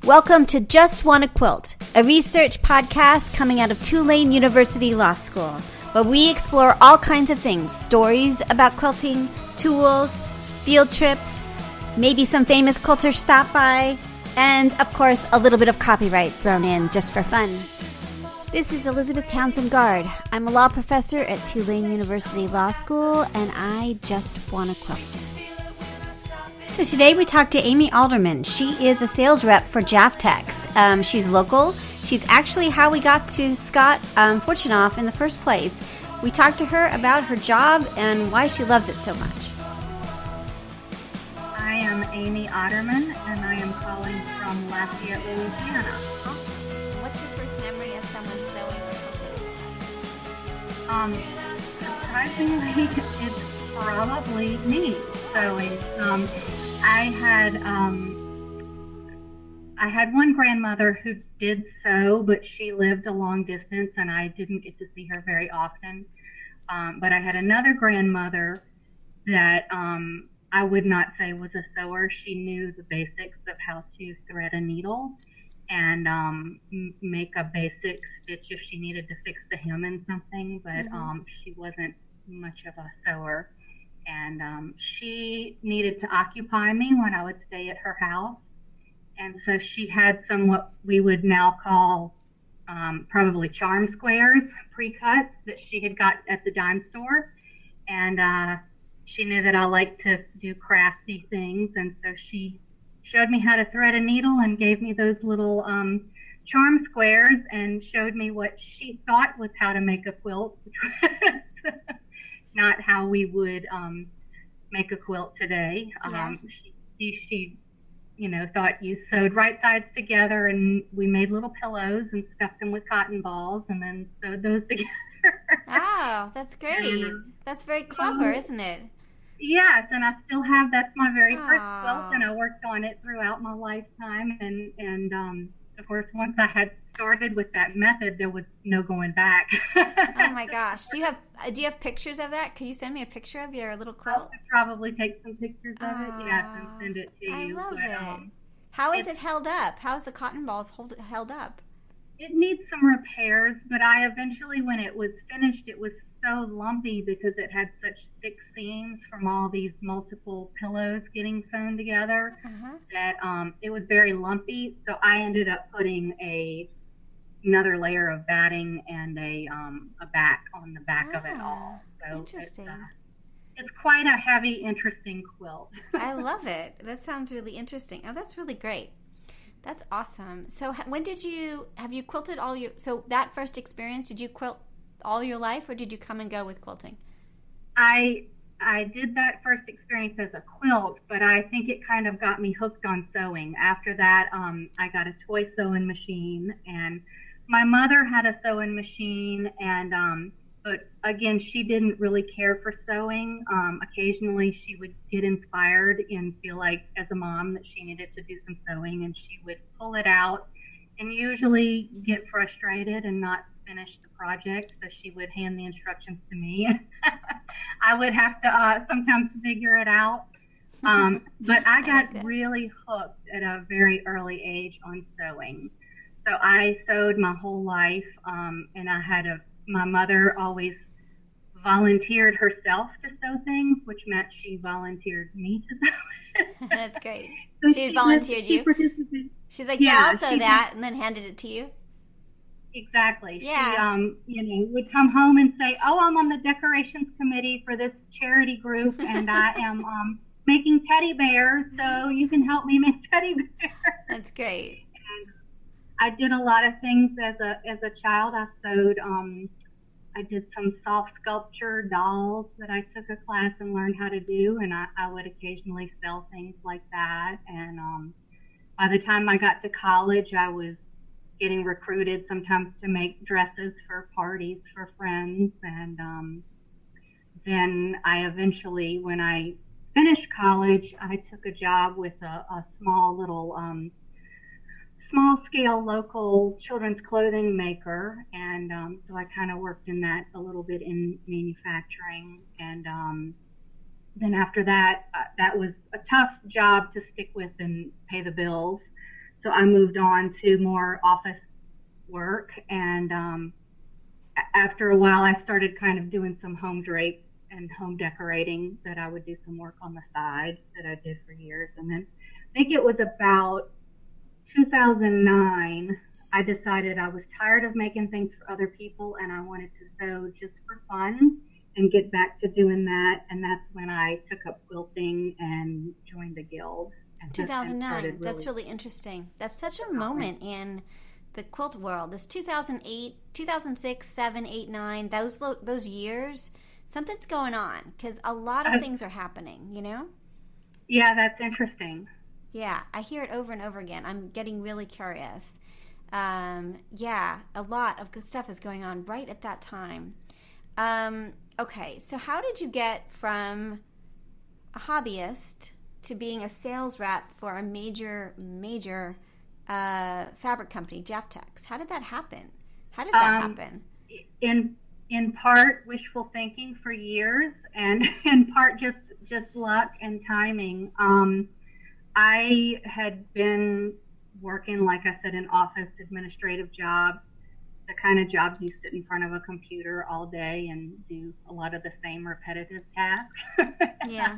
Welcome to Just Wanna Quilt, a research podcast coming out of Tulane University Law School, where we explore all kinds of things, stories about quilting, tools, field trips, maybe some famous quilters stop by, and, of course, a little bit of copyright thrown in just for fun. This is Elizabeth Townsend Guard. I'm a law professor at Tulane University Law School, and I just wanna quilt. So today we talked to Amy Aderman. She is a sales rep for Jaftex. She's local. She's actually how we got to Scott Fortunoff in the first place. We talked to her about her job and why she loves it so much. I am Amy Aderman, and I am calling from Lafayette, Louisiana. What's your first memory of someone sewing or quilting? Surprisingly, it's probably me sewing. I had one grandmother who did sew, but she lived a long distance, and I didn't get to see her very often. But I had another grandmother that I would not say was a sewer. She knew the basics of how to thread a needle and make a basic stitch if she needed to fix the hem in something, but she wasn't much of a sewer. And she needed to occupy me when I would stay at her house. And so she had some what we would now call probably charm squares, pre-cut, that she had got at the dime store. And she knew that I liked to do crafty things. And so she showed me how to thread a needle and gave me those little charm squares and showed me what she thought was how to make a quilt, which was not how we would make a quilt today. She thought you sewed right sides together, and we made little pillows and stuffed them with cotton balls and then sewed those together. Oh, that's great. That's very clever, isn't it? Yes, and I still have, that's my very first quilt, and I worked on it throughout my lifetime. And of course, once I had started with that method, there was no going back. Oh my gosh. Do you have pictures of that? Can you send me a picture of your little quilt? I'll probably take some pictures of it, yes, and send it to you. I love it. How is it held up? How is the cotton balls held up? It needs some repairs, but I eventually, when it was finished, it was so lumpy because it had such thick seams from all these multiple pillows getting sewn together that it was very lumpy. So I ended up putting another layer of batting and a back on the back of it all. So interesting. It's quite a heavy, interesting quilt. I love it. That sounds really interesting. Oh, that's really great. That's awesome. So have you quilted so that first experience, did you quilt all your life, or did you come and go with quilting? I did that first experience as a quilt, but I think it kind of got me hooked on sewing. After that, I got a toy sewing machine, and my mother had a sewing machine, and but again, she didn't really care for sewing. Occasionally, she would get inspired and feel like, as a mom, that she needed to do some sewing, and she would pull it out and usually get frustrated and not finish the project. So she would hand the instructions to me. I would have to sometimes figure it out. But I got really hooked at a very early age on sewing. So I sewed my whole life, and my mother always volunteered herself to sew things, which meant she volunteered me to sew. That's great. So she volunteered you. She's like, yeah, I'll sew that, and then handed it to you. Exactly. Yeah. She, would come home and say, "Oh, I'm on the decorations committee for this charity group, and I am making teddy bears, so you can help me make teddy bears." That's great. And I did a lot of things as a child. I sewed. I did some soft sculpture dolls that I took a class and learned how to do, and I would occasionally sell things like that. And by the time I got to college, I was getting recruited sometimes to make dresses for parties for friends. And then I eventually, when I finished college, I took a job with a small little small-scale local children's clothing maker, and so I kind of worked in that a little bit in manufacturing. And then after that, that was a tough job to stick with and pay the bills. So I moved on to more office work, and after a while, I started kind of doing some home drape and home decorating, that I would do some work on the side that I did for years. And then I think it was about 2009, I decided I was tired of making things for other people, and I wanted to sew just for fun and get back to doing that. And that's when I took up quilting and joined the guild. And 2009. That's really interesting. That's such a moment in the quilt world. This 2008, 2006, 7, 8, 9, those years, something's going on, because a lot of things are happening, you know? Yeah, that's interesting. Yeah, I hear it over and over again. I'm getting really curious. Yeah, a lot of good stuff is going on right at that time. Okay, so how did you get from a hobbyist to being a sales rep for a major fabric company, Jaftex? How did that happen? How does that happen? In part wishful thinking for years, and in part just luck and timing. I had been working, like I said, in office administrative jobs, the kind of jobs you sit in front of a computer all day and do a lot of the same repetitive tasks. Yeah.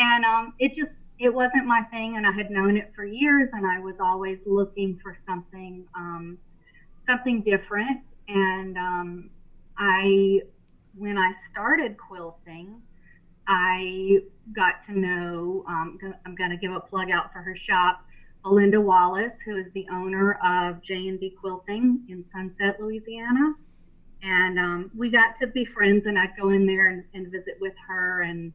And it wasn't my thing, and I had known it for years, and I was always looking for something different. And when I started quilting, I got to know, I'm going to give a plug out for her shop, Belinda Wallace, who is the owner of J&D Quilting in Sunset, Louisiana. And we got to be friends, and I'd go in there and visit with her and,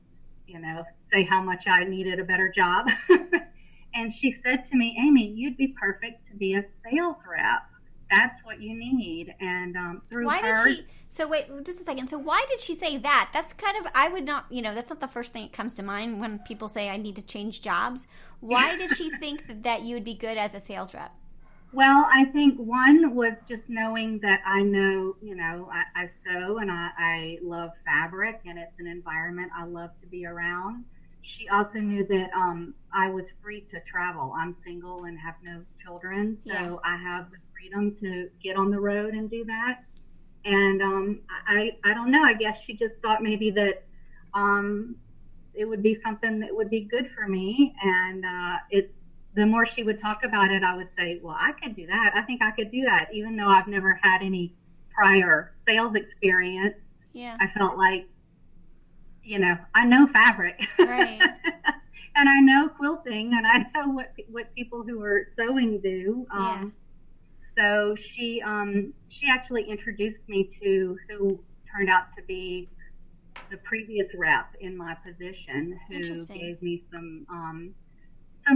say how much I needed a better job. And she said to me, Amy, you'd be perfect to be a sales rep. That's what you need. And through so wait, just a second. So why did she say that? That's kind of, I would not, that's not the first thing that comes to mind when people say I need to change jobs. Why did she think that you would be good as a sales rep? Well, I think one was just knowing that I know, I sew, and I love fabric, and it's an environment I love to be around. She also knew that I was free to travel. I'm single and have no children, so I have the freedom to get on the road and do that. And I don't know, I guess she just thought maybe that it would be something that would be good for me. And the more she would talk about it, I would say, well, I could do that. I think I could do that, even though I've never had any prior sales experience. Yeah. I felt like, I know fabric. Right. And I know quilting, and I know what people who are sewing do. So she actually introduced me to who turned out to be the previous rep in my position, who gave me some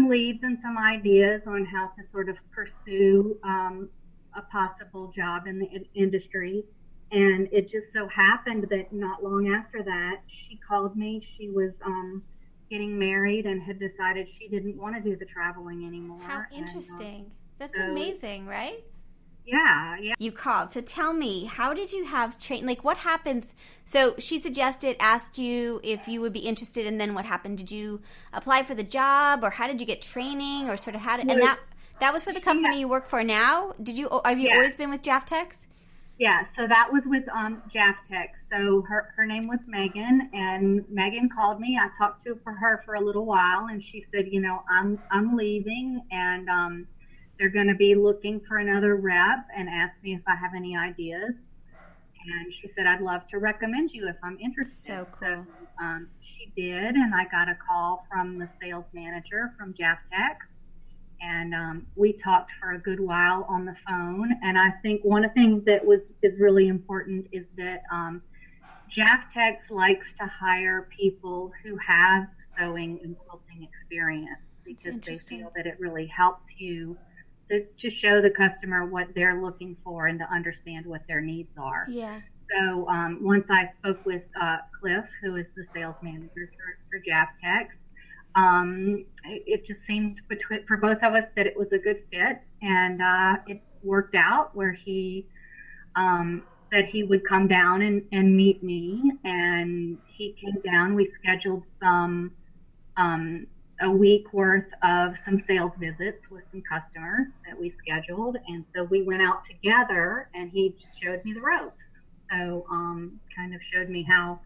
leads and some ideas on how to sort of pursue a possible job in the industry. And it just so happened that not long after that, she called me. She was getting married and had decided she didn't want to do the traveling anymore. How interesting. That's amazing, right? Yeah. You called. So tell me, how did you have what happens? So she asked you if you would be interested, and then what happened? Did you apply for the job, or how did you get training, or sort of and that was for the company you work for now? Have you always been with Jaftex? Yeah, so that was with Jaftex. So her name was Megan, and Megan called me. I talked to her for a little while, and she said, I'm leaving, and they're going to be looking for another rep, and asked me if I have any ideas. And she said, I'd love to recommend you if I'm interested. So cool. So, she did, and I got a call from the sales manager from Jaftex. And we talked for a good while on the phone. And I think one of the things that is really important is that Jaftex likes to hire people who have sewing and quilting experience, because they feel that it really helps you to show the customer what they're looking for and to understand what their needs are. Yeah. So once I spoke with Cliff, who is the sales manager for Jaftex, it just seemed for both of us that it was a good fit, and it worked out where he said he would come down and meet me, and he came down. We scheduled some a week worth of some sales visits with some customers that we scheduled. And so we went out together and he showed me the ropes. So kind of showed me how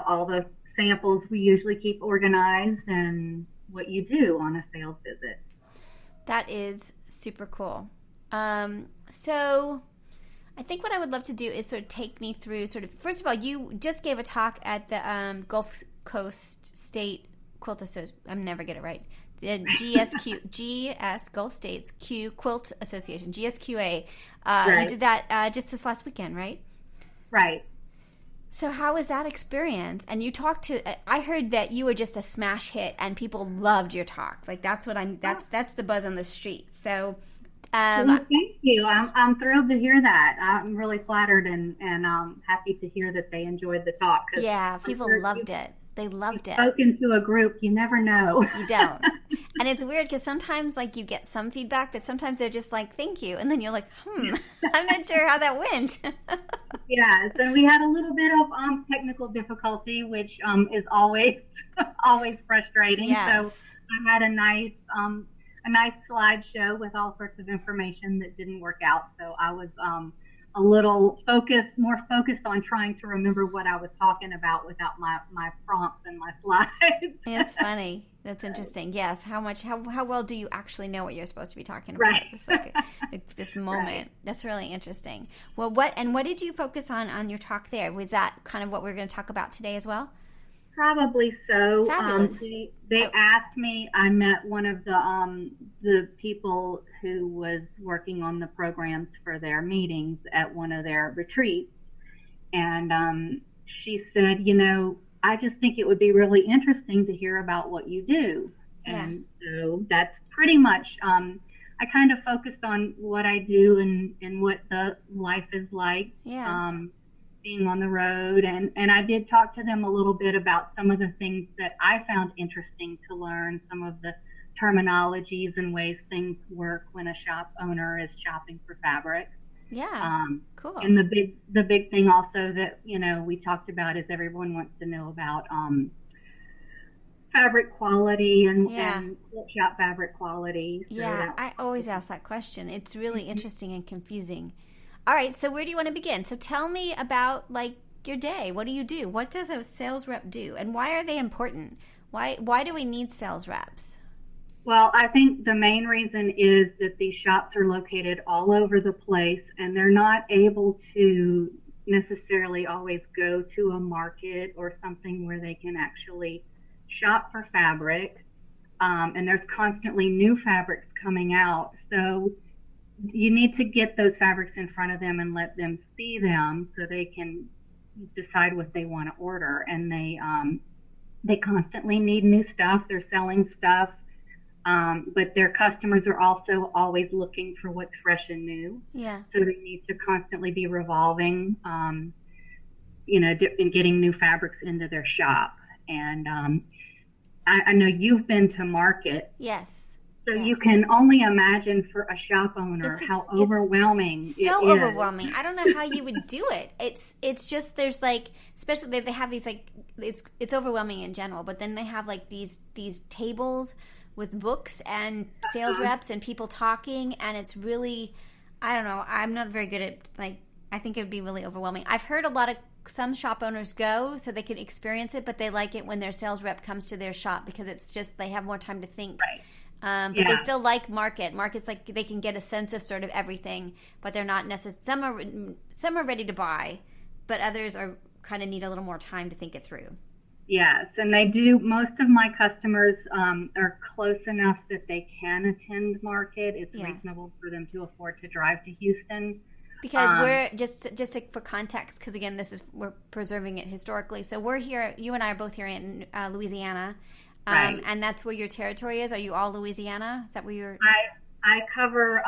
all the samples we usually keep organized and what you do on a sales visit. That is super cool. So I think what I would love to do is sort of take me through first of all, you just gave a talk at the Gulf Coast State Quilt Association. I'm never get it right. The GS Gulf States Quilt Association, GSQA. Right. You did that just this last weekend, right? Right. So how was that experience? And you talked to, I heard that you were just a smash hit and people loved your talk. Like that's the buzz on the street. So well, thank you. I'm thrilled to hear that. I'm really flattered and happy to hear that they enjoyed the talk. Yeah, people loved it. They loved it. Spoken to a group, you never know. You don't. And it's weird because sometimes like you get some feedback, but sometimes they're just like, thank you. And then you're like, I'm not sure how that went. Yeah, so we had a little bit of technical difficulty, which is always frustrating. Yes. So I had a nice slideshow with all sorts of information that didn't work out. So I was a little more focused on trying to remember what I was talking about without my prompts and my slides. That's funny. That's interesting. Yes. How well do you actually know what you're supposed to be talking about? Right. It's like this moment. Right. That's really interesting. Well, what did you focus on your talk there? Was that kind of what we're going to talk about today as well? Probably so. Fabulous. They asked me. I met one of the people who was working on the programs for their meetings at one of their retreats, and she said, I just think it would be really interesting to hear about what you do. Yeah. And so that's pretty much. I kind of focused on what I do and what the life is like. Yeah. Being on the road, and I did talk to them a little bit about some of the things that I found interesting to learn, some of the terminologies and ways things work when a shop owner is shopping for fabric. Yeah, cool. And the big thing also that we talked about is everyone wants to know about fabric quality and quilt shop fabric quality. So yeah, I always ask that question. It's really interesting and confusing. All right, so where do you want to begin? So tell me about like your day. What do you do? What does a sales rep do? And why are they important? Why do we need sales reps? Well, I think the main reason is that these shops are located all over the place and they're not able to necessarily always go to a market or something where they can actually shop for fabric. And there's constantly new fabrics coming out. So you need to get those fabrics in front of them and let them see them so they can decide what they want to order. And they constantly need new stuff. They're selling stuff, but their customers are also always looking for what's fresh and new. Yeah. So they need to constantly be revolving, and getting new fabrics into their shop. And I know you've been to market. Yes. So you can only imagine for a shop owner how overwhelming it is. So overwhelming. I don't know how you would do it. It's just there's like, especially they have these like it's overwhelming in general. But then they have like these tables with books and sales reps and people talking, and it's really, I don't know. I'm not very good at like. I think it would be really overwhelming. I've heard some shop owners go so they can experience it, but they like it when their sales rep comes to their shop because it's just they have more time to think. Right. But they still like market. Market's like they can get a sense of sort of everything, but they're not necessarily. Some are ready to buy, but others are kind of need a little more time to think it through. Yes, and they do. Most of my customers are close enough that they can attend market. It's reasonable for them to afford to drive to Houston. Because we're for context, because again, we're preserving it historically. So we're here. You and I are both here in Louisiana. Right. And that's where your territory is? Are you all Louisiana? Is that where you're... I cover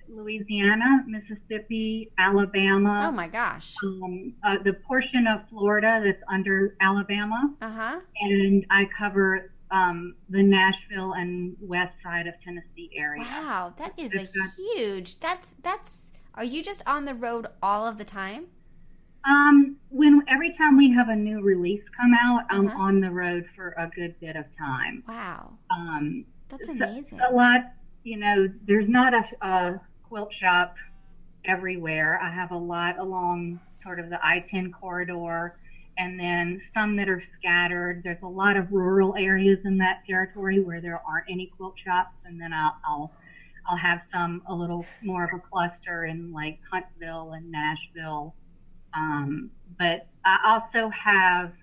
Louisiana, Mississippi, Alabama. Oh, my gosh. The portion of Florida that's under Alabama. Uh-huh. And I cover the Nashville and west side of Tennessee area. Wow, that is huge... Are you just on the road all of the time? When every time we have a new release come out, I'm Uh-huh. on the road for a good bit of time. Wow. Um, That's so, amazing. a lot, there's not a quilt shop everywhere. I have a lot along sort of the I-10 corridor, and then some that are scattered. There's a lot of rural areas in that territory where there aren't any quilt shops, and then I'll have some a little more of a cluster in like Huntsville and Nashville. But I also have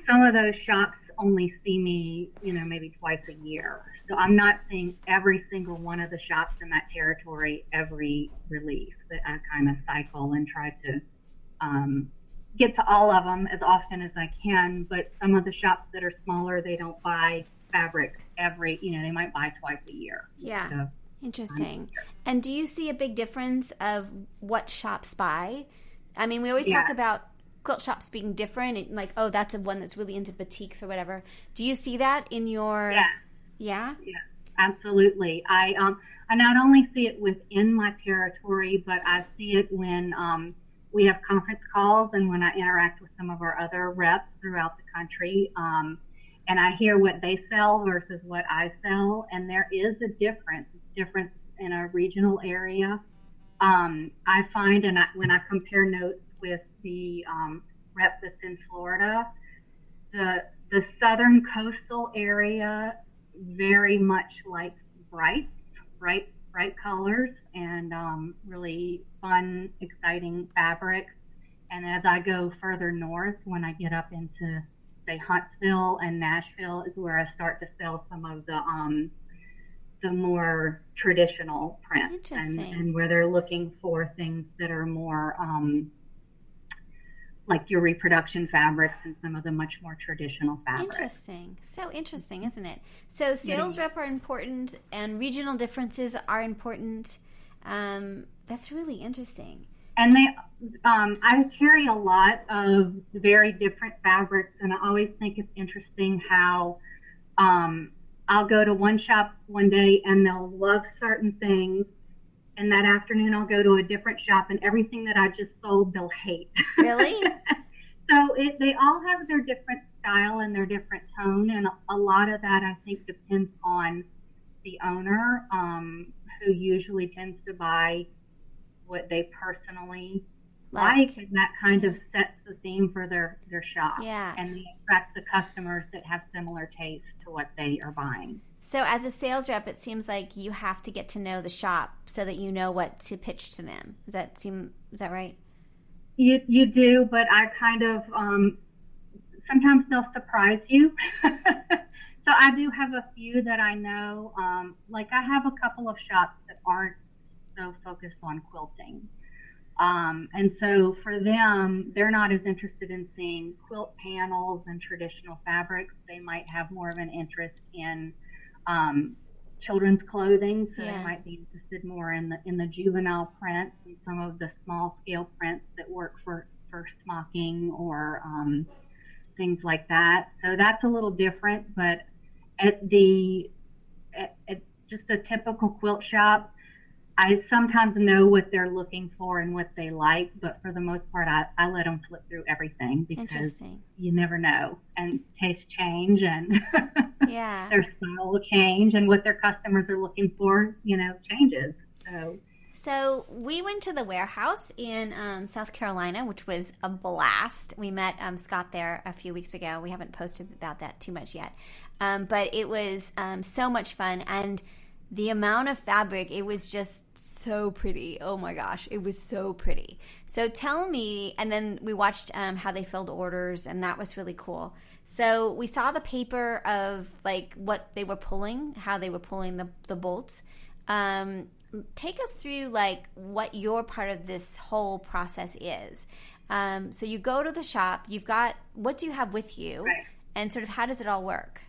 some of those shops only see me, maybe twice a year. So I'm not seeing every single one of the shops in that territory every release. But I kind of cycle and try to get to all of them as often as I can. But some of the shops that are smaller, they don't buy fabric they might buy twice a year. Yeah. So, Interesting. And do you see a big difference of what shops buy? I mean, we always talk about quilt shops being different, like, oh, that's one that's really into batiks or whatever. Do you see that in your... Yeah? Yeah, absolutely. I not only see it within my territory, but I see it when we have conference calls and when I interact with some of our other reps throughout the country. And I hear what they sell versus what I sell, and there is a difference in a regional area. I find, when I compare notes with the rep that's in Florida, the southern coastal area very much likes bright colors and really fun, exciting fabrics. And as I go further north, when I get up into, say, Huntsville and Nashville, is where I start to sell some of the more traditional prints, and where they're looking for things that are more like your reproduction fabrics and some of the much more traditional fabrics. Interesting. So interesting, isn't it? So sales rep are important and regional differences are important. That's really interesting. And I carry a lot of very different fabrics, and I always think it's interesting how I'll go to one shop one day and they'll love certain things, and that afternoon I'll go to a different shop and everything that I just sold they'll hate. Really? So they all have their different style and their different tone, and a lot of that I think depends on the owner, who usually tends to buy what they personally like, and that kind of sets the theme for their shop. Yeah. And they attract the customers that have similar tastes to what they are buying. So as a sales rep, it seems like you have to get to know the shop so that you know what to pitch to them. Is that right? You do, but I kind of sometimes they'll surprise you. So I do have a few that I know. Like I have a couple of shops that aren't so focused on quilting. And so for them, they're not as interested in seeing quilt panels and traditional fabrics. They might have more of an interest in children's clothing. So they might be interested more in the juvenile prints and some of the small scale prints that work for smocking or things like that. So that's a little different, but at just a typical quilt shop, I sometimes know what they're looking for and what they like, but for the most part, I let them flip through everything because you never know. And tastes change, and their style will change, and what their customers are looking for, changes. So we went to the warehouse in South Carolina, which was a blast. We met Scott there a few weeks ago. We haven't posted about that too much yet, but it was so much fun. And the amount of fabric, it was just so pretty. Oh my gosh, it was so pretty. So tell me, and then we watched how they filled orders, and that was really cool. So we saw the paper of like what they were pulling, how they were pulling the bolts. Take us through like what your part of this whole process is. So you go to the shop, what do you have with you? Right. And sort of how does it all work?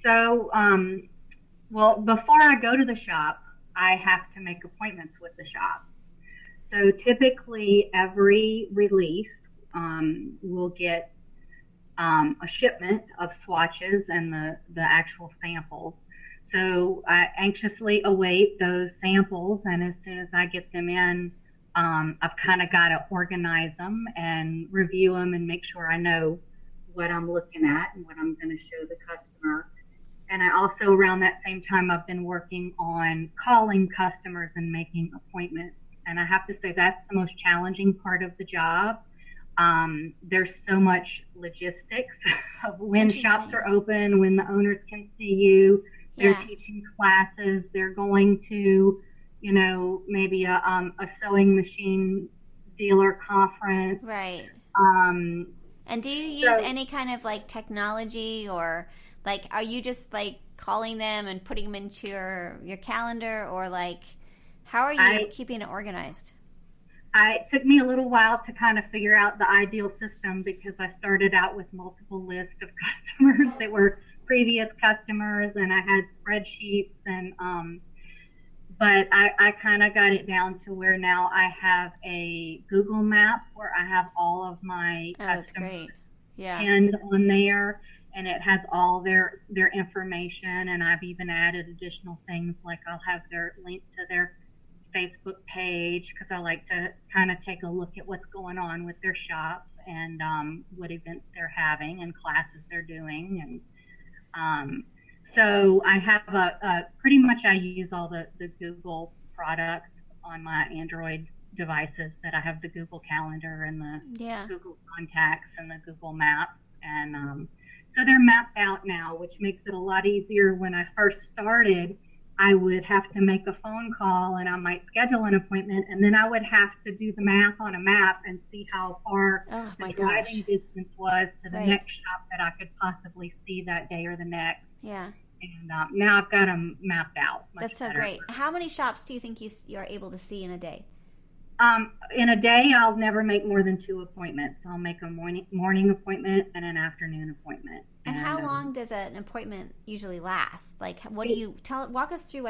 So, well, before I go to the shop, I have to make appointments with the shop. So typically every release, we'll get a shipment of swatches and the actual samples. So I anxiously await those samples, and as soon as I get them in, I've kind of got to organize them and review them and make sure I know what I'm looking at and what I'm going to show the customer. And I also, around that same time, I've been working on calling customers and making appointments. And I have to say that's the most challenging part of the job. There's so much logistics of when shops are open, when the owners can see you. They're teaching classes. They're going to, you know, maybe a sewing machine dealer conference. Right. And do you use any kind of like technology, or like are you just like calling them and putting them into your calendar, or like how are you keeping it organized? It took me a little while to kind of figure out the ideal system, because I started out with multiple lists of customers that were previous customers, and I had spreadsheets, and but I kind of got it down to where now I have a Google map where I have all of my customers pinned on there, and it has all their information, and I've even added additional things, like I'll have their link to their Facebook page, because I like to kind of take a look at what's going on with their shop, and what events they're having and classes they're doing. And so I have pretty much I use all the Google products on my Android devices, that I have the Google Calendar and the Google Contacts and the Google Maps. And so they're mapped out now, which makes it a lot easier. When I first started, I would have to make a phone call, and I might schedule an appointment, and then I would have to do the math on a map and see how far the driving distance was to the next shop that I could possibly see that day or the next. Yeah. And now I've got them mapped out. That's so great. How many shops do you think you're able to see in a day? In a day, I'll never make more than 2 appointments. I'll make a morning appointment and an afternoon appointment. And how long does an appointment usually last? Like, what do you walk us through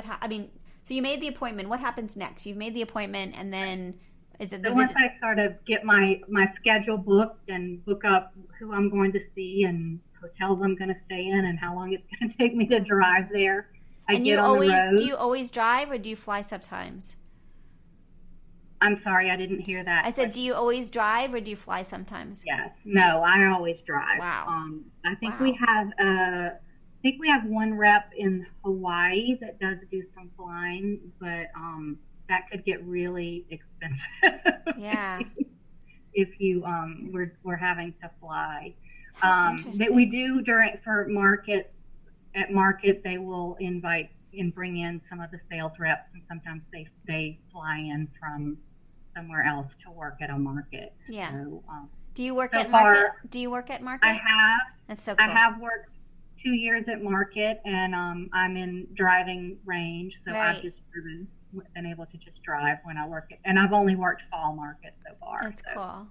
so you made the appointment. What happens next? You've made the appointment, and then is it the once I sort of get my schedule booked and book up who I'm going to see and hotels I'm going to stay in and how long it's going to take me to drive there, I get on the road. Do you always drive, or do you fly sometimes? I'm sorry, I didn't hear that. I said, do you always drive, or do you fly sometimes? Yes. No, I always drive. Wow. I think we have one rep in Hawaii that does do some flying, but that could get really expensive. Yeah. if you we're having to fly. That we do for markets. At market, they will invite and bring in some of the sales reps, and sometimes they fly in from somewhere else to work at a market. Yeah. So, do you work at market? Do you work at market? I have. That's so cool. I have worked 2 years at market, and I'm in driving range, so I've just been able to just drive when I work and I've only worked fall market so far. That's cool.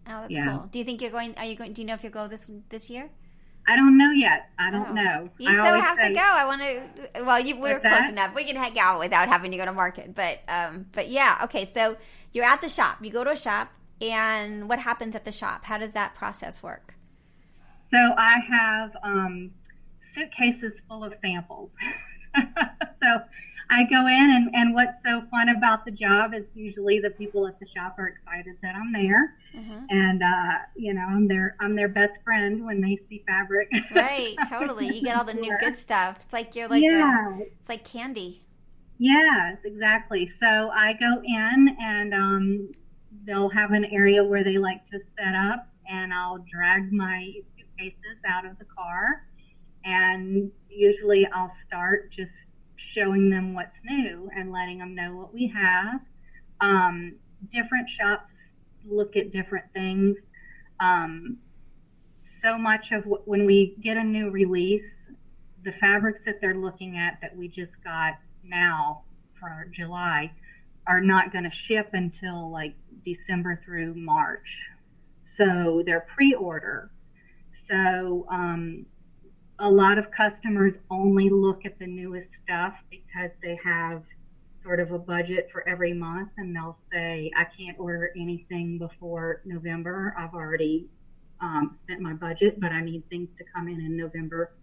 Oh, that's cool. Do you think are you going? Do you know if you'll go this year? I don't know yet. I don't know. You still have to go. I want to. Well, we're close enough. We can hang out without having to go to market. But yeah. Okay. So you're at the shop. You go to a shop, and what happens at the shop? How does that process work? So I have suitcases full of samples. So I go in, and what's so fun about the job is usually the people at the shop are excited that I'm there, and I'm their best friend when they see fabric. Right, totally. You get all the new good stuff. It's like you're like it's like candy. Yes, exactly. So I go in, and they'll have an area where they like to set up, and I'll drag my suitcases out of the car, and usually I'll start just showing them what's new and letting them know what we have. Different shops look at different things. So much of when we get a new release, the fabrics that they're looking at that we just got now for July are not going to ship until like December through March. So they're pre-order. So a lot of customers only look at the newest stuff because they have sort of a budget for every month, and they'll say, I can't order anything before November. I've already spent my budget, but I need things to come in November,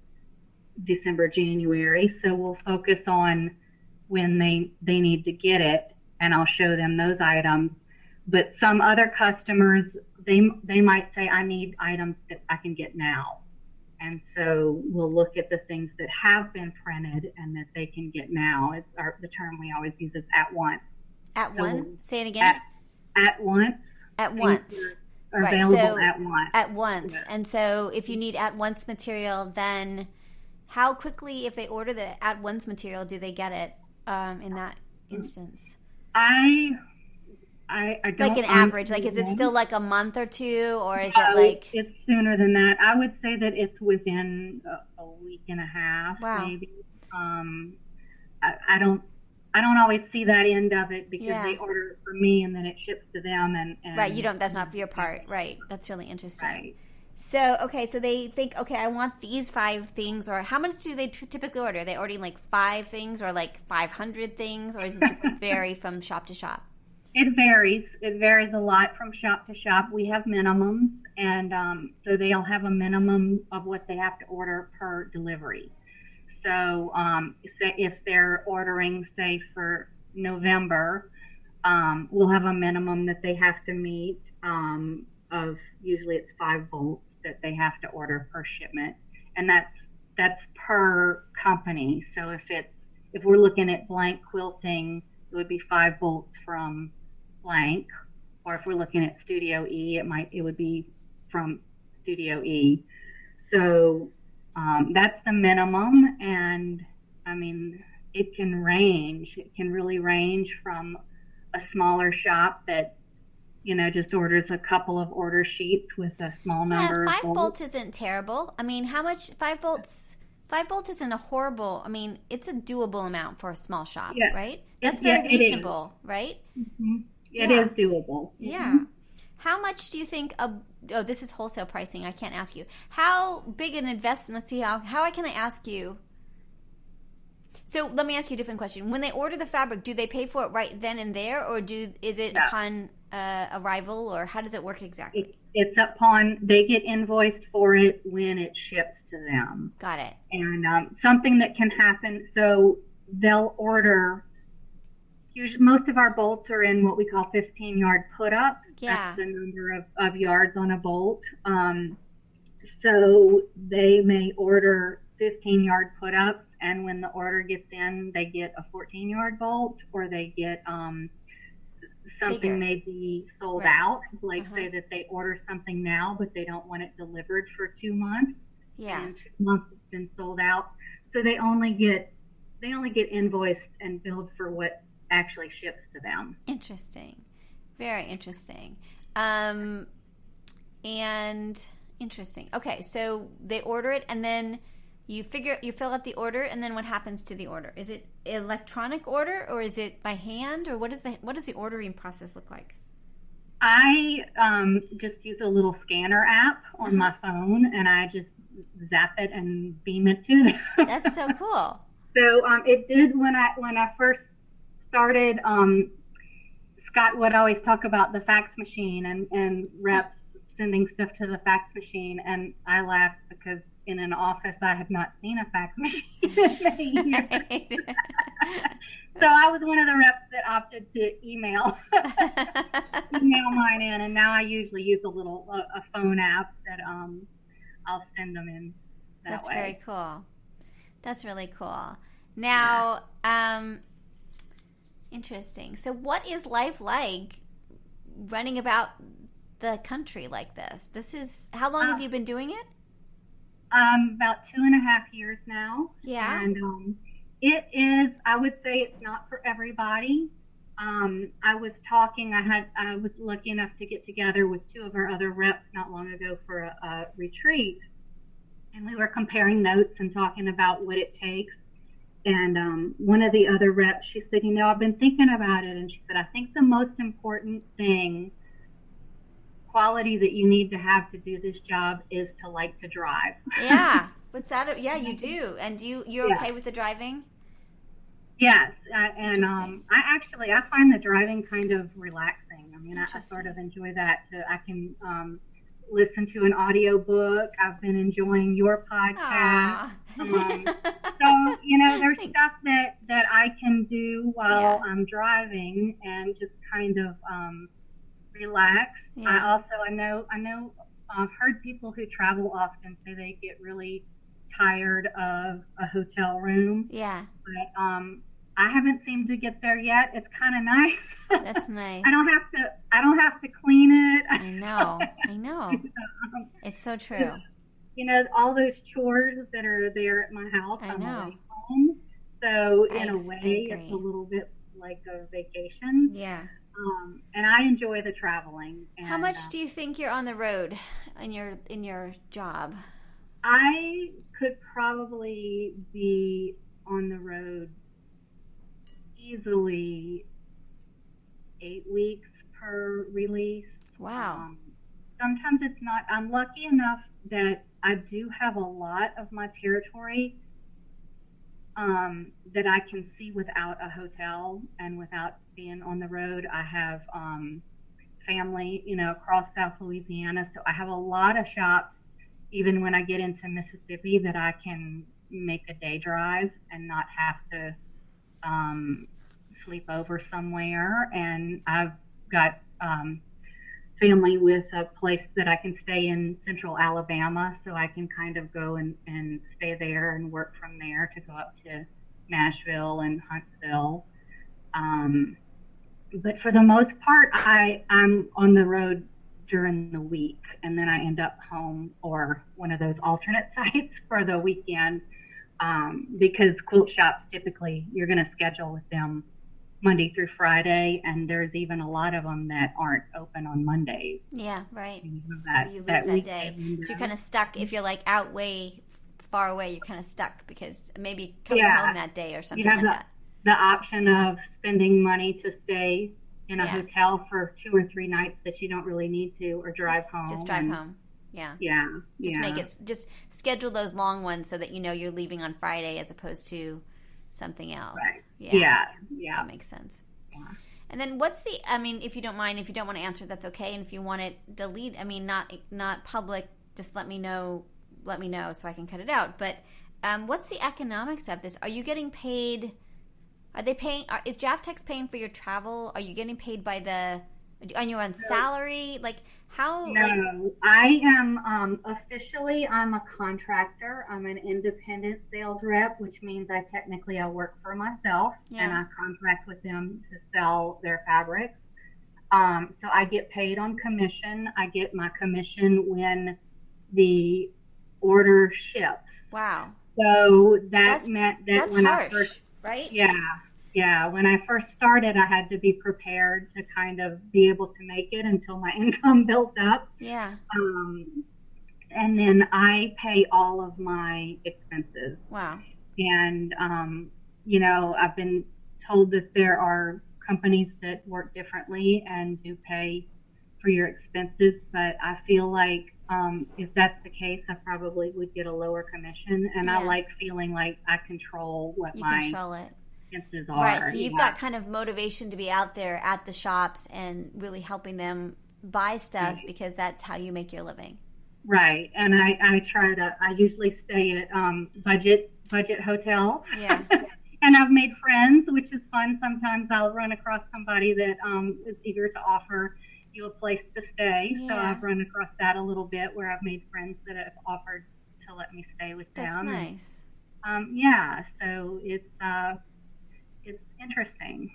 December, January. So we'll focus on when they need to get it, and I'll show them those items. But some other customers, they might say, I need items that I can get now. And so we'll look at the things that have been printed and that they can get now. The term we always use is at once. At once? Say it again. At once. At once. Are available at once. At once. Yeah. And so if you need at once material, then how quickly, if they order the at once material, do they get it in that instance? I don't, like an average, like is it still like a month or two, or is No, it like it's sooner than that? I would say that it's within a week and a half, wow. maybe. I don't always see that end of it because they order it for me and then it ships to them, and right, you don't. That's not your part, right? That's really interesting. Right. So okay, so they think, okay, I want these 5 things, or how much do they typically order? Are they ordering like 5 things, or like 500 things, or does it vary from shop to shop? It varies. It varies a lot from shop to shop. We have minimums, and so they'll have a minimum of what they have to order per delivery. So say if they're ordering, say, for November, we'll have a minimum that they have to meet of usually it's 5 bolts that they have to order per shipment, and that's per company. So if we're looking at Blank Quilting, it would be 5 bolts from Blank, or if we're looking at StudioE, it would be from StudioE. So that's the minimum, and I mean it can range. It can really range from a smaller shop that just orders a couple of order sheets with a small number. 5 bolts isn't terrible. I mean, how much 5 bolts? 5 bolts isn't a horrible. I mean, it's a doable amount for a small shop, right? That's very reasonable, right? Mm-hmm. It is doable. Yeah. How much do you think this is wholesale pricing. I can't ask you. How big an investment? Let's see how can I ask you? So let me ask you a different question. When they order the fabric, do they pay for it right then and there, or is it upon arrival, or how does it work exactly? It's upon they get invoiced for it when it ships to them. Got it. And something that can happen, so they'll order. Usually, most of our bolts are in what we call 15-yard put-ups. Yeah. That's the number of yards on a bolt. So they may order 15-yard put-ups, and when the order gets in, they get a 14-yard bolt, or they get something bigger. may be sold out. Like say that they order something now, but they don't want it delivered for 2 months. Yeah. And 2 months it's been sold out. So they only get invoiced and billed for what actually ships to them. Interesting. Very interesting. And interesting. Okay, so they order it, and then you fill out the order, and then what happens to the order? Is it electronic order, or is it by hand, or what does the ordering process look like? I just use a little scanner app on my phone, and I just zap it and beam it to them. That's so cool. So it did when I first started. Scott would always talk about the fax machine and reps sending stuff to the fax machine, and I laughed because in an office I had not seen a fax machine in many years. Right. So I was one of the reps that opted to email mine in, and now I usually use a phone app that I'll send them in that way. That's very cool. That's really cool. Now, interesting. So what is life like running about the country like this? How long have you been doing it? About 2.5 years now. Yeah. And it is, I would say it's not for everybody. I was lucky enough to get together with 2 of our other reps not long ago for a retreat. And we were comparing notes and talking about what it takes. And one of the other reps, she said, I've been thinking about it. And she said, I think the most important quality that you need to have to do this job is to like to drive. Yeah. What's that? Yeah, you do. And you're okay with the driving? Yes. And I find the driving kind of relaxing. I mean, I sort of enjoy that. I can listen to an audio book. I've been enjoying your podcast. So, there's Thanks. stuff that I can do while I'm driving and just kind of relax. Yeah. I know, I've heard people who travel often say they get really tired of a hotel room, Yeah. but I haven't seemed to get there yet. It's kind of nice. That's nice. I don't have to clean it. I know. I know. It's so true. You know, all those chores that are there at my house, I I'm know. away home. So in a I way, agree. it's a little bit like a vacation. Yeah. And I enjoy the traveling. And, How much do you think you're on the road in your job? I could probably be on the road easily 8 weeks per release. Wow. Sometimes it's not. I'm lucky enough that I do have a lot of my territory that I can see without a hotel and without being on the road. I have family, you know, across South Louisiana, so I have a lot of shops, even when I get into Mississippi, that I can make a day drive and not have to sleep over somewhere. And I've got family with a place that I can stay in central Alabama, so I can kind of go and stay there and work from there to go up to Nashville and Huntsville. But for the most part, I'm on the road during the week, and then I end up home or one of those alternate sites for the weekend, because quilt shops, typically you're going to schedule with them Monday through Friday, and there's even a lot of them that aren't open on Mondays. Yeah, right. So You lose that day. So you're kind of stuck. If you're like out way far away, you're kind of stuck because maybe coming home that day or something like that. The option of spending money to stay in a hotel for 2 or 3 nights that you don't really need to, or drive home. Just drive home. Yeah. Yeah. Make it, just schedule those long ones so that you know you're leaving on Friday as opposed to something else. Right. Yeah. Yeah. That makes sense. Yeah. And then what's the, I mean, if you don't mind, if you don't want to answer, that's okay. And if you want it delete, I mean, not public, just let me know so I can cut it out. But what's the economics of this? Are you getting paid? Are they paying? Is Jaftex paying for your travel? Are you getting paid on your own salary? Like how? No, I am officially. I'm a contractor. I'm an independent sales rep, which means I work for myself, and I contract with them to sell their fabrics. So I get paid on commission. I get my commission when the order ships. Wow. So that meant that that's when harsh, I first, right? Yeah. When I first started, I had to be prepared to kind of be able to make it until my income built up. Yeah. And then I pay all of my expenses. Wow. And, you know, I've been told that there are companies that work differently and do pay for your expenses, but I feel like if that's the case, I probably would get a lower commission. And I like feeling like I control what my expenses are. Right, so you've got kind of motivation to be out there at the shops and really helping them buy stuff because that's how you make your living. Right, and I usually stay at budget hotels. Yeah. And I've made friends, which is fun. Sometimes I'll run across somebody that is eager to offer you a place to stay. Yeah. So I've run across that a little bit where I've made friends that have offered to let me stay with them. That's nice. So it's interesting.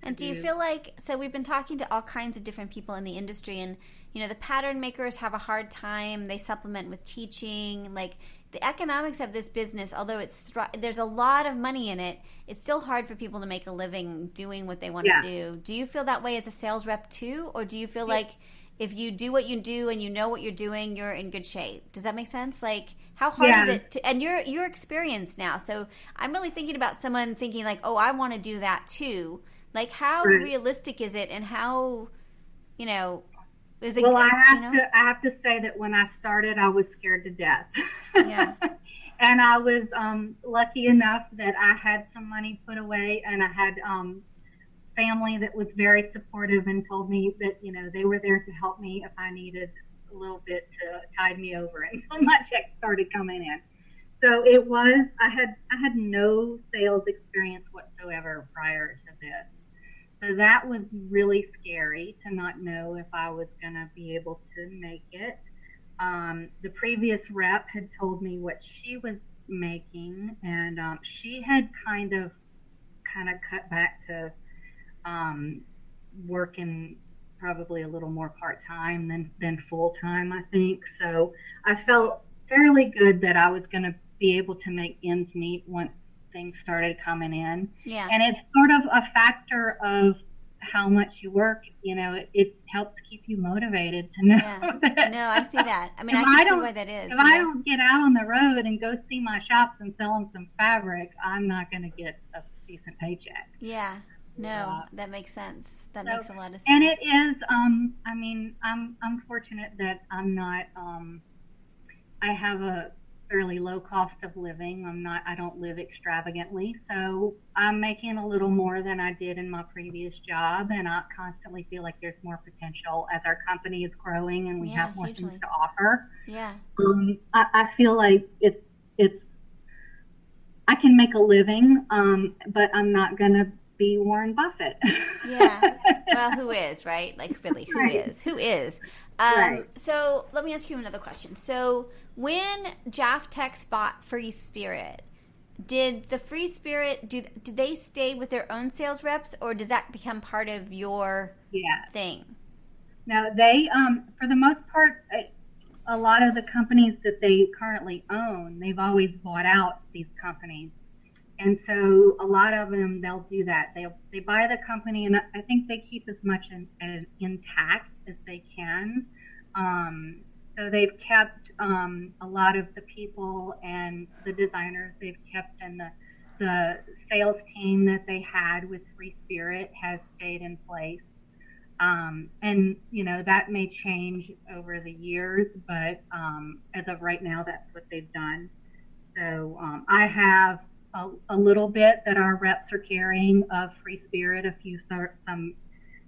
And do you feel like, so we've been talking to all kinds of different people in the industry, and you know, the pattern makers have a hard time. They supplement with teaching. Like the economics of this business, although there's a lot of money in it, it's still hard for people to make a living doing what they want to do. Do you feel that way as a sales rep too? Or do you feel like if you do what you do and you know what you're doing, you're in good shape? Does that make sense? Like how hard is it to, and you're experienced now. So I'm really thinking about someone thinking like, oh, I want to do that too. Like how realistic is it, and how, you know, is it? Well, I have to say that when I started, I was scared to death. Yeah. And I was lucky enough that I had some money put away, and I had family that was very supportive and told me that, you know, they were there to help me if I needed a little bit to tide me over until my check started coming in. So it was, I had no sales experience whatsoever prior to this. So that was really scary to not know if I was going to be able to make it. The previous rep had told me what she was making, and she had kind of cut back to working probably a little more part-time than full-time, I think. So I felt fairly good that I was going to be able to make ends meet once things started coming in. Yeah. And it's sort of a factor of how much you work. It helps keep you motivated to know that. No, I see that. I mean, I can see why that is. If I don't get out on the road and go see my shops and sell them some fabric, I'm not going to get a decent paycheck. Yeah. No, that makes sense. That makes a lot of sense. And it is, I mean, I'm fortunate that I'm not, I have a fairly low cost of living. I don't live extravagantly. So I'm making a little more than I did in my previous job. And I constantly feel like there's more potential as our company is growing and we have more things to offer. Yeah. I feel like it's, I can make a living, but I'm not going to be Warren Buffett. Yeah. Well, who is, right? Like, really, who is? Who is? Right. So let me ask you another question. So when Jaftex bought FreeSpirit, did the FreeSpirit, did they stay with their own sales reps, or does that become part of your thing? No, they, for the most part, a lot of the companies that they currently own, they've always bought out these companies. And so a lot of them, they'll do that. They buy the company, and I think they keep as much intact as they can. So they've kept a lot of the people and the designers they've kept, and the sales team that they had with FreeSpirit has stayed in place. And, that may change over the years, but as of right now, that's what they've done. So I have a little bit that our reps are carrying of FreeSpirit, some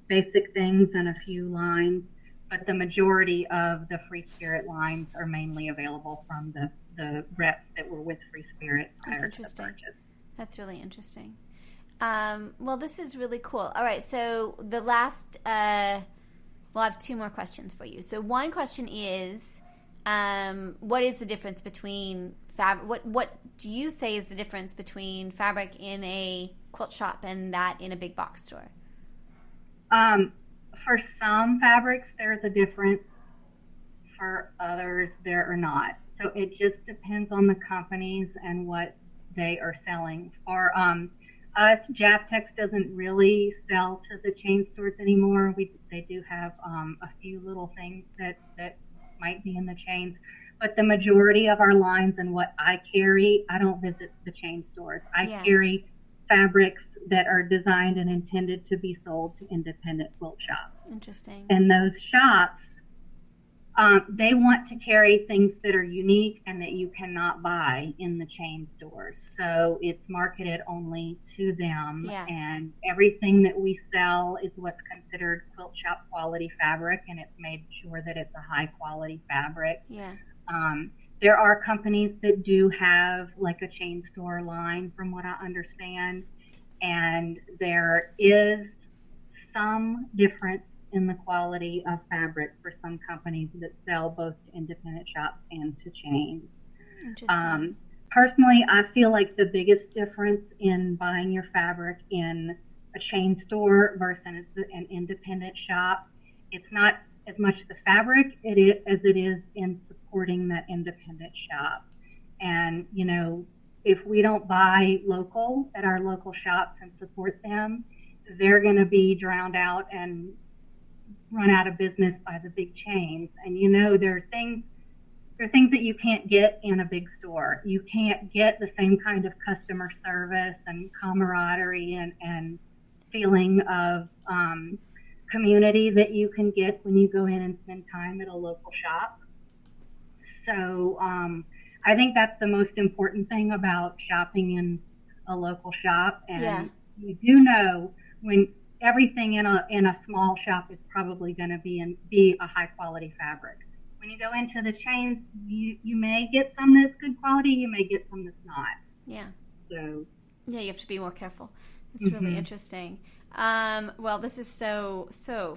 basic things and a few lines, but the majority of the FreeSpirit lines are mainly available from the reps that were with FreeSpirit prior to the purchase. That's really interesting. Well, this is really cool. All right, so the last, I have two more questions for you. So one question is, what is the difference between what do you say is the difference between fabric in a quilt shop and that in a big box store? For some fabrics, there's a difference. For others, there are not. So it just depends on the companies and what they are selling. For us, Jaftex doesn't really sell to the chain stores anymore. They do have a few little things that might be in the chains. But the majority of our lines and what I carry, I don't visit the chain stores. I carry fabrics that are designed and intended to be sold to independent quilt shops. Interesting. And those shops, they want to carry things that are unique and that you cannot buy in the chain stores. So it's marketed only to them. Yeah. And everything that we sell is what's considered quilt shop quality fabric, and it's made sure that it's a high quality fabric. Yeah. There are companies that do have like a chain store line, from what I understand, and there is some difference in the quality of fabric for some companies that sell both to independent shops and to chains. Interesting. Personally, I feel like the biggest difference in buying your fabric in a chain store versus an independent shop, it's not as much the fabric as it is in supporting that independent shop. And, if we don't buy local at our local shops and support them, they're going to be drowned out and run out of business by the big chains. And, there are things that you can't get in a big store. You can't get the same kind of customer service and camaraderie and feeling of community that you can get when you go in and spend time at a local shop. So I think that's the most important thing about shopping in a local shop. And you do know when everything in a small shop is probably going to be a high quality fabric. When you go into the chains, you may get some that's good quality, you may get some that's not. Yeah. So yeah, you have to be more careful. It's really interesting. Well, this is so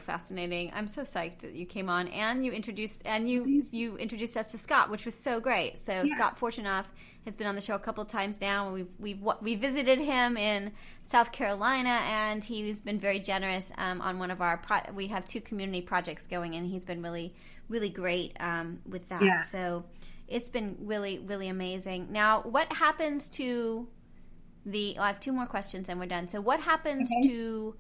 fascinating. I'm so psyched that you came on and you introduced us to Scott, which was so great. So Scott Fortunoff has been on the show a couple of times now. We visited him in South Carolina, and he's been very generous on one of our. We have 2 community projects going, and he's been really, really great with that. Yeah. So it's been really, really amazing. Now, what happens to I have 2 more questions and we're done. So what happens to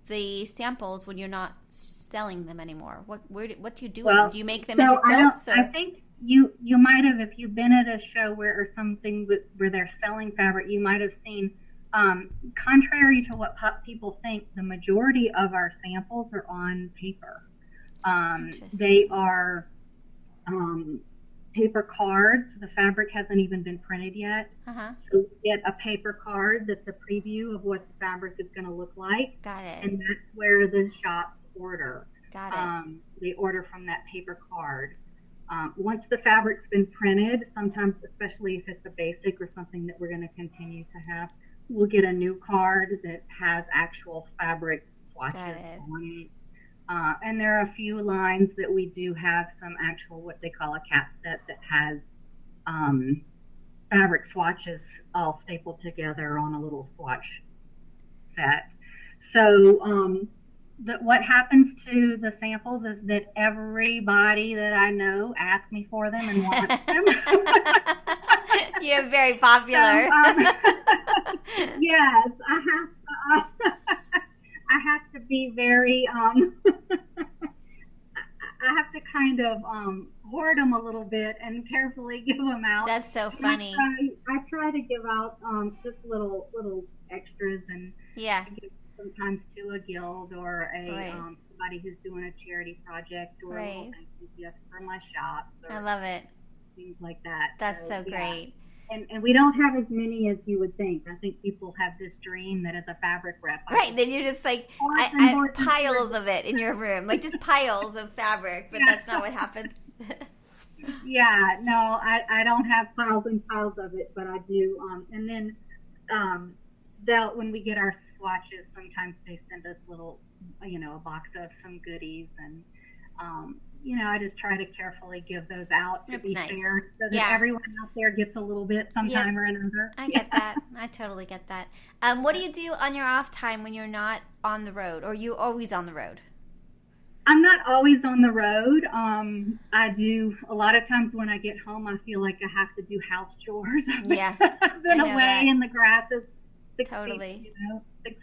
the samples when you're not selling them anymore? What do you do with them? Do you make them into quilts? I think you might have, if you've been at a show or something where they're selling fabric, you might have seen, contrary to what people think, the majority of our samples are on paper. They are paper cards. The fabric hasn't even been printed yet. So you get a paper card that's a preview of what the fabric is going to look like. Got it. And that's where the shops order. Got it. They order from that paper card. Once the fabric's been printed, sometimes, especially if it's a basic or something that we're going to continue to have, we'll get a new card that has actual fabric swatches on it. And there are a few lines that we do have some actual, what they call a cap set, that has fabric swatches all stapled together on a little swatch set. So what happens to the samples is that everybody that I know asks me for them and wants them. You're very popular. So, yes, I have to be very, I have to kind of hoard them a little bit and carefully give them out. That's so funny. I try to give out just little extras, and give sometimes to a guild or a somebody who's doing a charity project, or a little thank you gift for my shops. I love it. Things like that. That's so great. And we don't have as many as you would think. I think people have this dream that as a fabric rep. Then you're just like, I have piles of it in your room, like just piles of fabric, but that's not what happens. Yeah, no, I don't have piles and piles of it, but I do. And then when we get our swatches, sometimes they send us little, a box of some goodies, and I just try to carefully give those out to be fair, so that everyone out there gets a little bit sometime or another. I get that. I totally get that. What do you do on your off time when you're not on the road, or are you always on the road? I'm not always on the road. I do, a lot of times when I get home, I feel like I have to do house chores. I've been away, and the grass is 6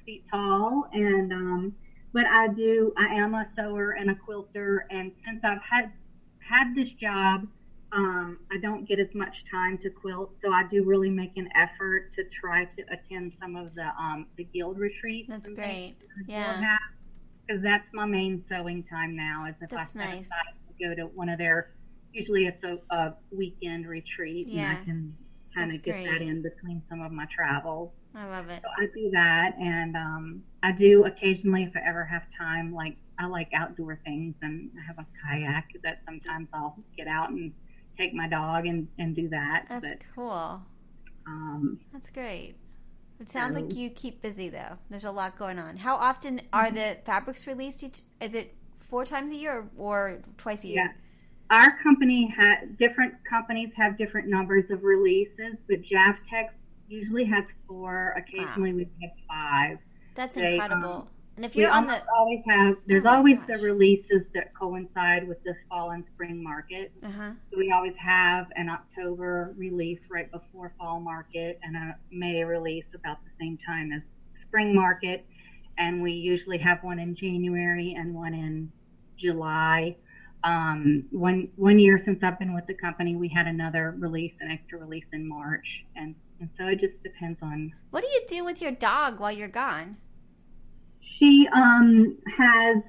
feet tall, and but I am a sewer and a quilter, and since I've had this job, I don't get as much time to quilt, so I do really make an effort to try to attend some of the guild retreats. That's great. Because that's my main sewing time now, is if I set aside to go to one of their, usually it's a weekend retreat, and I can kind of get that in between some of my travels. I love it. So I do that, and I do occasionally, if I ever have time, I like outdoor things, and I have a kayak that sometimes I'll get out and take my dog and do that. That's cool. That's great. It sounds like you keep busy, though. There's a lot going on. How often are the fabrics released? Is it 4 times a year or twice a year? Yeah. Our company different companies have different numbers of releases, but Jaftex usually has 4. Occasionally we've had 5. That's incredible. And if you're on the, there's always the releases that coincide with the fall and spring market. So we always have an October release right before fall market, and a May release about the same time as spring market. And we usually have one in January and one in July. One year since I've been with the company, we had another release, an extra release in March, and so it just depends on. What do you do with your dog while you're gone? She has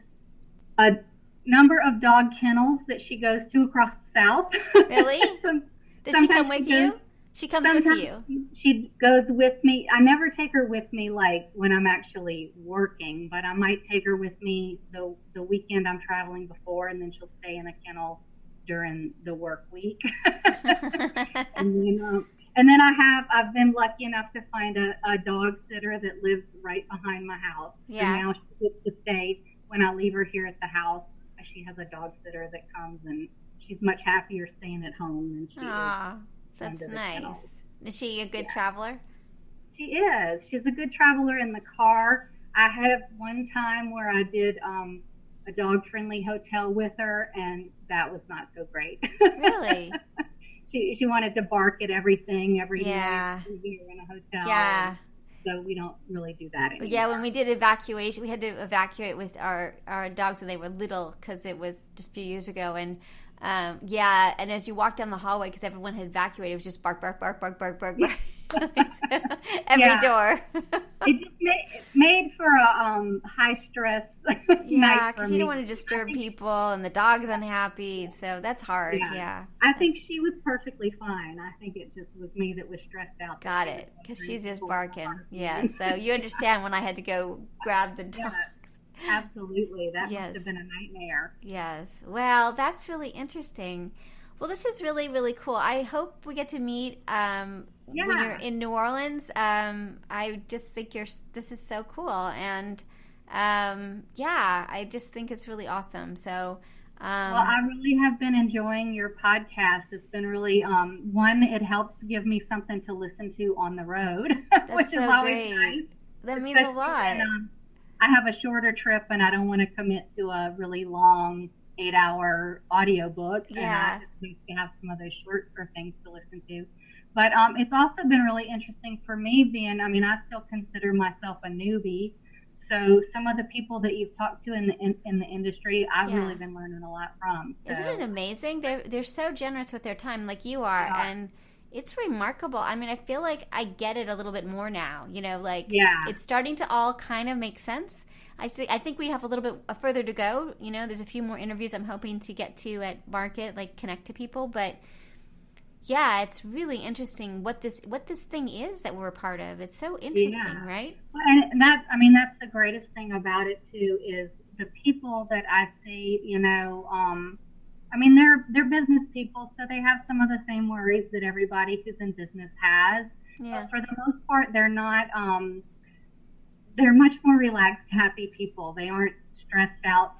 a number of dog kennels that she goes to across the South. Really? Does she come with you? She comes with you. She goes with me. I never take her with me like when I'm actually working, but I might take her with me the weekend I'm traveling before, and then she'll stay in a kennel during the work week. And then And then I've been lucky enough to find a dog sitter that lives right behind my house. Yeah. And now she gets to stay when I leave her here at the house. She has a dog sitter that comes, and she's much happier staying at home than she is. That's nice. Is she a good traveler? She is. She's a good traveler in the car. I had one time where I did a dog-friendly hotel with her, and that was not so great. Really? She wanted to bark at everything every night here in a hotel. Yeah. So we don't really do that anymore. Yeah, when we did evacuation, we had to evacuate with our dogs when they were little because it was just a few years ago. And and as you walk down the hallway, because everyone had evacuated, it was just bark, bark, bark, bark, bark, bark, bark. Every door. It just made for a high stress night because you don't want to disturb people, and the dog's unhappy, so that's hard. Yeah. I think she was perfectly fine. I think it just was me that was stressed out. Got it, because she's just barking. Yeah, so you understand when I had to go grab the dogs. Absolutely. That must have been a nightmare. Yes. Well, that's really interesting. Well, this is really, really cool. I hope we get to meet when you're in New Orleans. I just think this is so cool. And, I just think it's really awesome. So, well, I really have been enjoying your podcast. It's been really, one, it helps give me something to listen to on the road, which is always nice. That means a lot. When, I have a shorter trip and I don't want to commit to a really long 8-hour audiobook. And I just need to have some of those shorter things to listen to. But it's also been really interesting for me I still consider myself a newbie. So some of the people that you've talked to in the industry, I've really been learning a lot from. So. Isn't it amazing? They're so generous with their time, like you are, and it's remarkable. I mean, I feel like I get it a little bit more now. It's starting to all kind of make sense. I think we have a little bit further to go. There's a few more interviews I'm hoping to get to at Market, connect to people, but. Yeah, it's really interesting what this thing is that we're a part of. It's so interesting, right? And that's the greatest thing about it too is the people that I see. They're business people, so they have some of the same worries that everybody who's in business has. Yeah. But for the most part, they're not. They're much more relaxed, happy people. They aren't stressed out,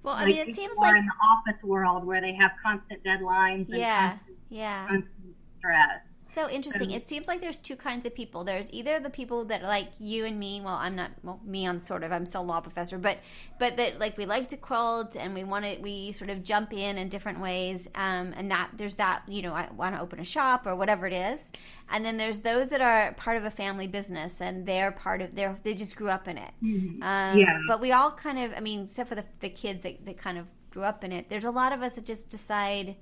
Well, it seems like in the office world where they have constant deadlines and constant stress. So interesting. It seems like there's two kinds of people. There's either the people that are like you and me. Well, I'm not. Well, me on sort of. I'm still a law professor, but that we like to quilt and we sort of jump in different ways. And that there's that. I want to open a shop or whatever it is. And then there's those that are part of a family business and they're part of they just grew up in it. Mm-hmm. But we all kind of. Except for the kids that kind of grew up in it. There's a lot of us that just decide.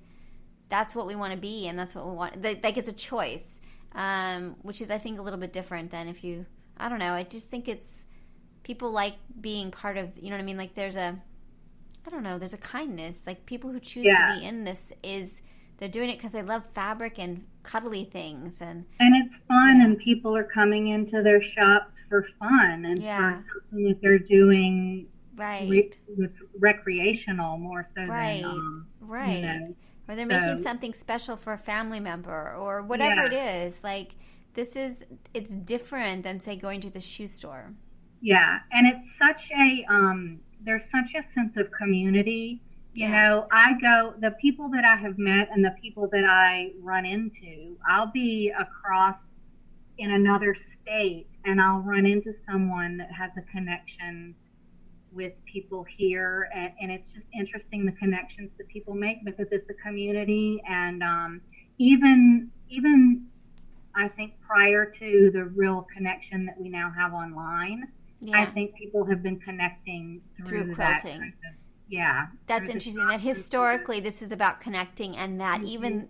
That's what we want to be, and that's what we want. It's a choice, which is, I think, a little bit different than if you. I don't know. I just think it's people like being part of. You know what I mean? There's a kindness. People who choose to be in this they're doing it because they love fabric and cuddly things, and it's fun, and people are coming into their shops for fun and for something that they're doing with recreational more so than or they're making something special for a family member or whatever it is. It's different than, say, going to the shoe store. Yeah, and it's such there's such a sense of community. The people that I have met and the people that I run into, I'll be across in another state and I'll run into someone that has a connection with people here, and it's just interesting the connections that people make because it's a community, and even I think prior to the real connection that we now have online, I think people have been connecting through quilting. That's interesting. That historically this is about connecting, and that even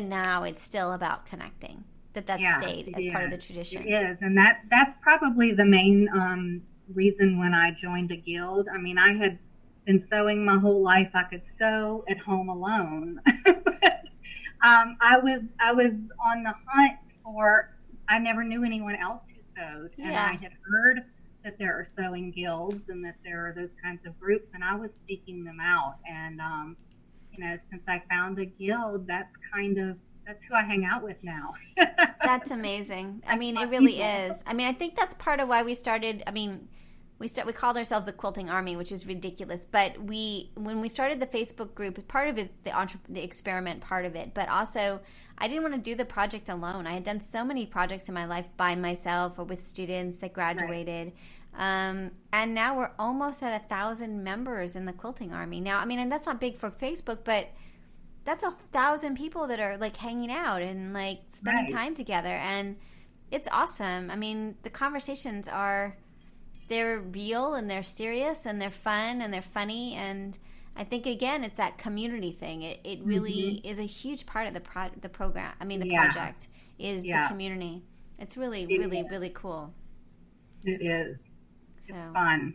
now it's still about connecting. That stayed as part of the tradition. It is, and that's probably the main reason when I joined a guild. I had been sewing my whole life. I could sew at home alone. I was on the hunt for. I never knew anyone else who sewed, and I had heard that there are sewing guilds and that there are those kinds of groups, and I was seeking them out. And since I found the guild, that's who I hang out with now. That's amazing. I mean, it really is. I mean, I think that's part of why we started. I mean, we called ourselves the Quilting Army, which is ridiculous. But when we started the Facebook group, part of it is the experiment part of it. But also, I didn't want to do the project alone. I had done so many projects in my life by myself or with students that graduated. Right. And now we're almost at 1,000 members in the Quilting Army. Now, I mean, and that's not big for Facebook, but that's 1,000 people that are like hanging out and like spending time together. And it's awesome. I mean, the conversations they're real and they're serious and they're fun and they're funny. And I think, again, it's that community thing. It really is a huge part of the program. I mean, the project is the community. It's really, really cool. It is. So. It's fun.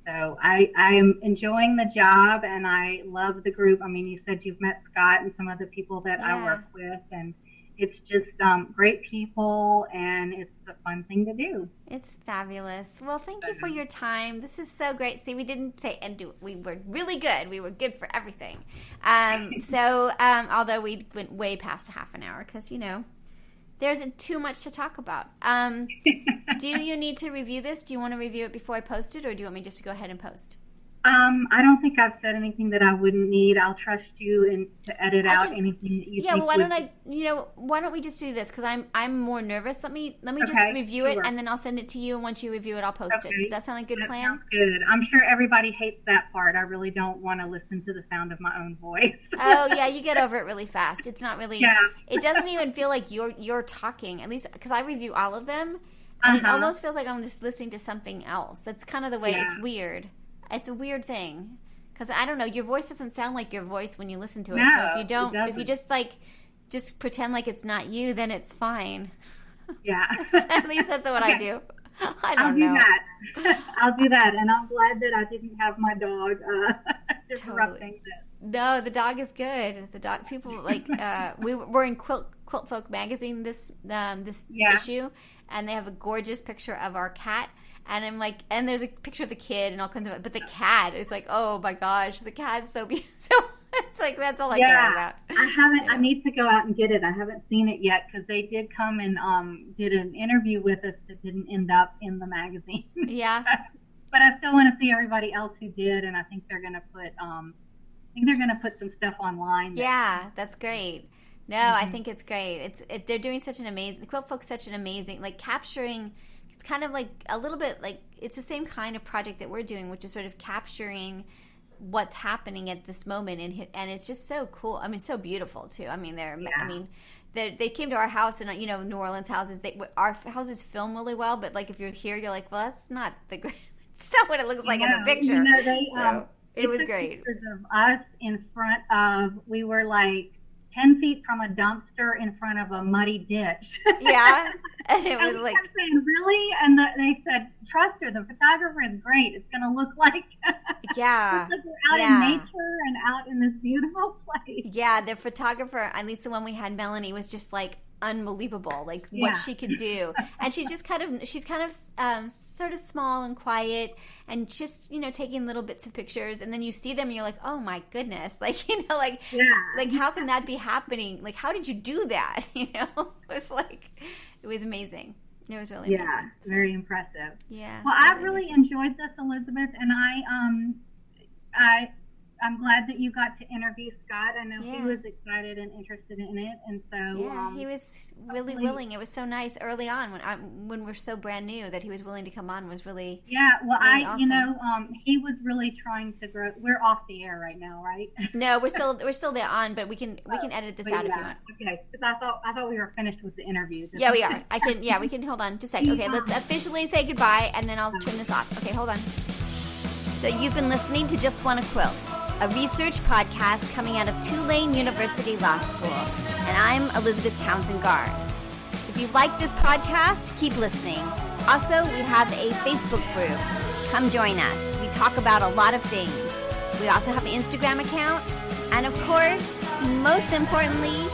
So I am enjoying the job, and I love the group. I mean, you said you've met Scott and some other people that I work with, and it's just great people, and it's a fun thing to do. It's fabulous. Well, thank you for your time. This is so great. See, we didn't say we were really good. We were good for everything. Although we went way past a half an hour because, there's too much to talk about. Do you need to review this? Do you want to review it before I post it, or do you want me just to go ahead and post? I don't think I've said anything that I wouldn't need. I'll trust you and to edit out anything that you think. Yeah, well, why don't we just do this? Because I'm more nervous. Let me just review it, and then I'll send it to you. And once you review it, I'll post it. Does that sound like a good plan? Sounds good. I'm sure everybody hates that part. I really don't want to listen to the sound of my own voice. Oh yeah, you get over it really fast. It's not really. Yeah. It doesn't even feel like you're talking. At least because I review all of them, and it almost feels like I'm just listening to something else. That's kind of the way. It's weird. It's a weird thing because I don't know. Your voice doesn't sound like your voice when you listen to it. No, so if you just pretend like it's not you, then it's fine. Yeah. At least that's what I do. I'll do that. I'll do that, and I'm glad that I didn't have my dog disrupting this. No, the dog is good. The dog people we're in Quilt Folk magazine this issue, and they have a gorgeous picture of our cat. And I'm like, and there's a picture of the kid and all kinds of, but the cat is like, oh my gosh, the cat's so beautiful. So it's like, that's all I care about. I need to go out and get it. I haven't seen it yet because they did come and did an interview with us that didn't end up in the magazine. Yeah. But I still want to see everybody else who did, and I think they're going to put, some stuff online. Yeah, that's great. No, I think it's great. They're doing such an amazing, the Quilt Folk's such an amazing, like capturing. It's kind of like a little bit like it's the same kind of project that we're doing, which is sort of capturing what's happening at this moment, and it's just so cool. I mean, so beautiful too. I mean, they came to our house, and New Orleans houses. Our houses film really well, but like if you're here, you're like, well, that's not it's not what it looks like in the picture. It was great. Pictures of us in front of, we were like 10 feet from a dumpster in front of a muddy ditch. Yeah. And it was like, kept saying, really? And they said, trust her. The photographer is great. It's going to look like, yeah, like we're out in nature and out in this beautiful place. Yeah. The photographer, at least the one we had, Melanie, was just like unbelievable, like what she could do. And she's kind of sort of small and quiet and just, taking little bits of pictures, and then you see them and you're like, oh my goodness, like, like how can that be happening? Like, how did you do that? It was amazing. It was really amazing. Yeah, very impressive. Yeah. Well, I really enjoyed this, Elizabeth, and I'm glad that you got to interview Scott. I know he was excited and interested in it, and so he was really willing. It was so nice early on when we're so brand new that he was willing to come on. Was really Well, really awesome. He was really trying to grow. We're off the air right now, right? No, we're still there on, but we can edit this out if you want. Okay, because I thought we were finished with the interview. Yeah, we are. We can hold on just a second. Okay, let's officially say goodbye, and then I'll turn this off. Okay, hold on. So you've been listening to Just Wanna Quilt, a research podcast coming out of Tulane University Law School. And I'm Elizabeth Townsend-Garr. If you like this podcast, keep listening. Also, we have a Facebook group. Come join us. We talk about a lot of things. We also have an Instagram account. And of course, most importantly,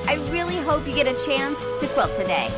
I really hope you get a chance to quilt today.